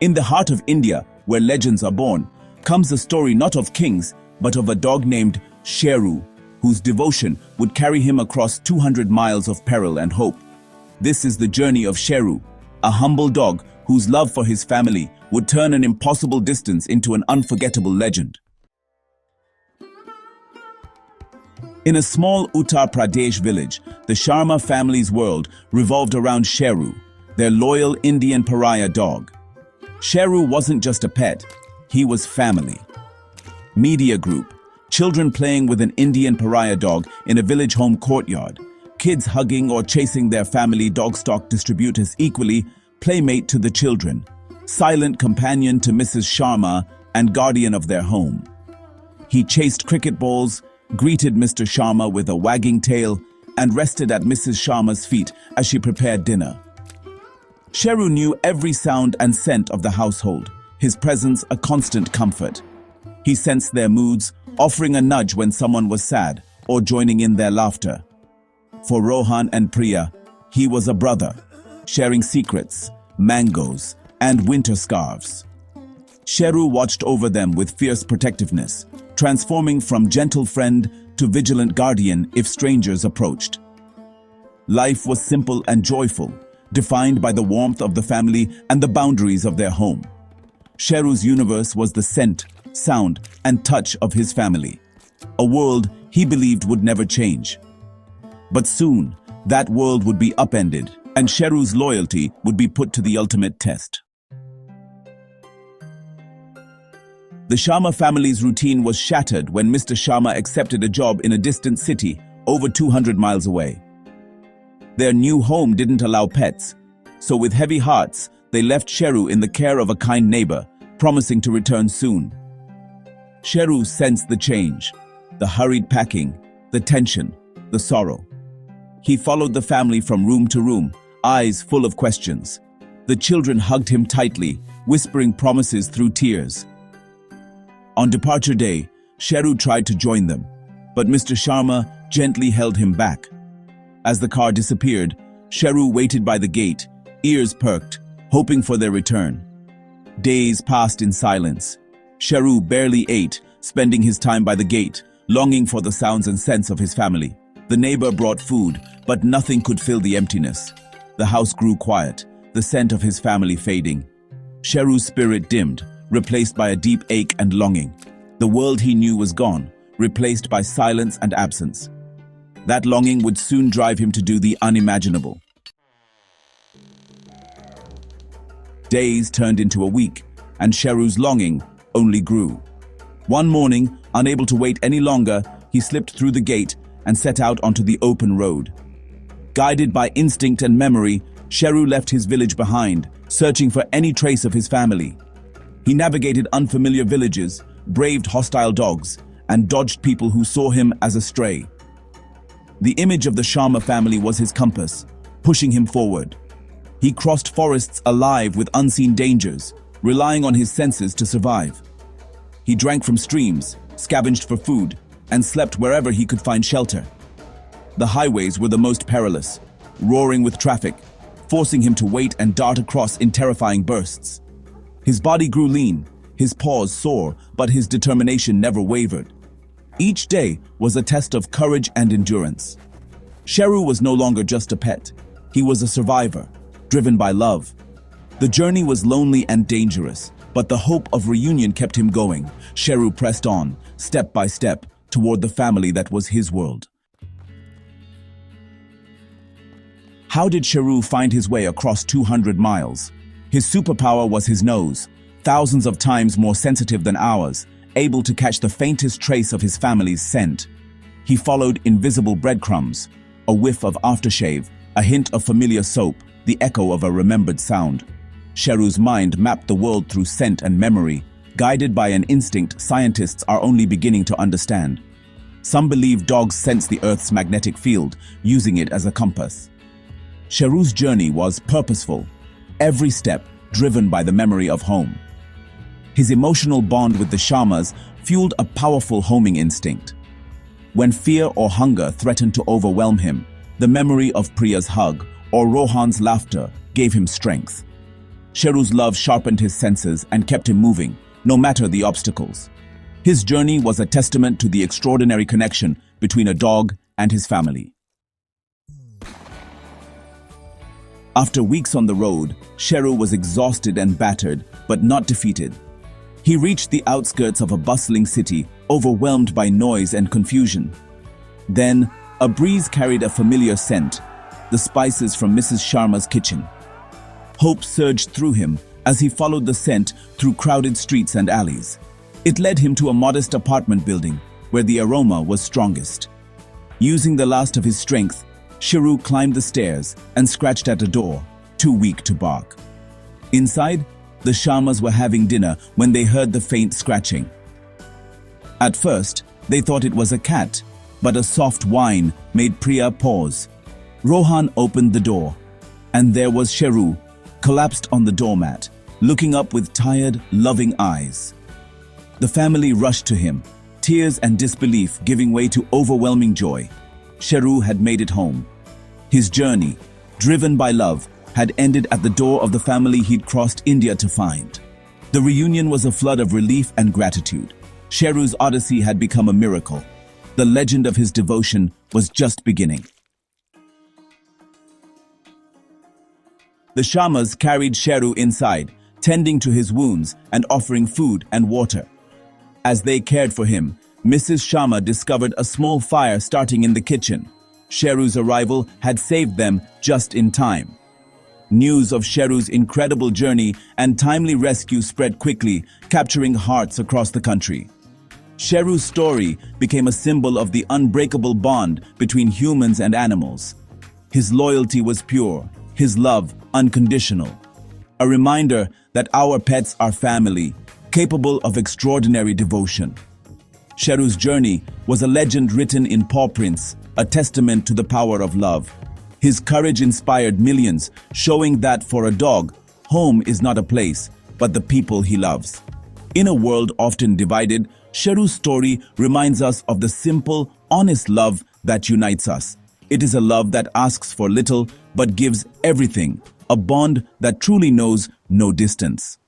In the heart of India, where legends are born, comes the story not of kings, but of a dog named Sheru, whose devotion would carry him across 200 miles of peril and hope. This is the journey of Sheru, a humble dog whose love for his family would turn an impossible distance into an unforgettable legend. In a small Uttar Pradesh village, the Sharma family's world revolved around Sheru, their loyal Indian pariah dog. Sheru wasn't just a pet, he was family. Media group, children playing with an Indian pariah dog in a village home courtyard, kids hugging or chasing their family dog stock distributors equally, playmate to the children, silent companion to Mrs. Sharma and guardian of their home. He chased cricket balls, greeted Mr. Sharma with a wagging tail, and rested at Mrs. Sharma's feet as she prepared dinner. Sheru knew every sound and scent of the household, his presence a constant comfort. He sensed their moods, offering a nudge when someone was sad or joining in their laughter. For Rohan and Priya, he was a brother, sharing secrets, mangoes, and winter scarves. Sheru watched over them with fierce protectiveness, transforming from gentle friend to vigilant guardian if strangers approached. Life was simple and joyful, defined by the warmth of the family and the boundaries of their home. Sheru's universe was the scent, sound, and touch of his family, a world he believed would never change. But soon, that world would be upended, and Sheru's loyalty would be put to the ultimate test. The Sharma family's routine was shattered when Mr. Sharma accepted a job in a distant city over 200 miles away. Their new home didn't allow pets, so with heavy hearts, they left Sheru in the care of a kind neighbor, promising to return soon. Sheru sensed the change, the hurried packing, the tension, the sorrow. He followed the family from room to room, eyes full of questions. The children hugged him tightly, whispering promises through tears. On departure day, Sheru tried to join them, but Mr. Sharma gently held him back. As the car disappeared, Sheru waited by the gate, ears perked, hoping for their return. Days passed in silence. Sheru barely ate, spending his time by the gate, longing for the sounds and scents of his family. The neighbor brought food, but nothing could fill the emptiness. The house grew quiet, the scent of his family fading. Sheru's spirit dimmed, replaced by a deep ache and longing. The world he knew was gone, replaced by silence and absence. That longing would soon drive him to do the unimaginable. Days turned into a week, and Sheru's longing only grew. One morning, unable to wait any longer, he slipped through the gate and set out onto the open road. Guided by instinct and memory, Sheru left his village behind, searching for any trace of his family. He navigated unfamiliar villages, braved hostile dogs, and dodged people who saw him as a stray. The image of the Sharma family was his compass, pushing him forward. He crossed forests alive with unseen dangers, relying on his senses to survive. He drank from streams, scavenged for food, and slept wherever he could find shelter. The highways were the most perilous, roaring with traffic, forcing him to wait and dart across in terrifying bursts. His body grew lean, his paws sore, but his determination never wavered. Each day was a test of courage and endurance. Sheru was no longer just a pet. He was a survivor, driven by love. The journey was lonely and dangerous, but the hope of reunion kept him going. Sheru pressed on, step by step, toward the family that was his world. How did Sheru find his way across 200 miles? His superpower was his nose, thousands of times more sensitive than ours, able to catch the faintest trace of his family's scent. He followed invisible breadcrumbs, a whiff of aftershave, a hint of familiar soap, the echo of a remembered sound. Sheru's mind mapped the world through scent and memory, guided by an instinct scientists are only beginning to understand. Some believe dogs sense the Earth's magnetic field, using it as a compass. Sheru's journey was purposeful, every step driven by the memory of home. His emotional bond with the Sharmas fueled a powerful homing instinct. When fear or hunger threatened to overwhelm him, the memory of Priya's hug or Rohan's laughter gave him strength. Sheru's love sharpened his senses and kept him moving, no matter the obstacles. His journey was a testament to the extraordinary connection between a dog and his family. After weeks on the road, Sheru was exhausted and battered, but not defeated. He reached the outskirts of a bustling city, overwhelmed by noise and confusion. Then, a breeze carried a familiar scent, the spices from Mrs. Sharma's kitchen. Hope surged through him as he followed the scent through crowded streets and alleys. It led him to a modest apartment building, where the aroma was strongest. Using the last of his strength, Sheru climbed the stairs and scratched at a door, too weak to bark. Inside, the Sharmas were having dinner when they heard the faint scratching. At first, they thought it was a cat, but a soft whine made Priya pause. Rohan opened the door, and there was Sheru, collapsed on the doormat, looking up with tired, loving eyes. The family rushed to him, tears and disbelief giving way to overwhelming joy. Sheru had made it home. His journey, driven by love, had ended at the door of the family he'd crossed India to find. The reunion was a flood of relief and gratitude. Sheru's odyssey had become a miracle. The legend of his devotion was just beginning. The Sharmas carried Sheru inside, tending to his wounds and offering food and water. As they cared for him, Mrs. Sharma discovered a small fire starting in the kitchen. Sheru's arrival had saved them just in time. News of Sheru's incredible journey and timely rescue spread quickly, capturing hearts across the country. Sheru's story became a symbol of the unbreakable bond between humans and animals. His loyalty was pure, his love unconditional. A reminder that our pets are family, capable of extraordinary devotion. Sheru's journey was a legend written in paw prints, a testament to the power of love. His courage inspired millions, showing that for a dog, home is not a place, but the people he loves. In a world often divided, Sheru's story reminds us of the simple, honest love that unites us. It is a love that asks for little but gives everything, a bond that truly knows no distance.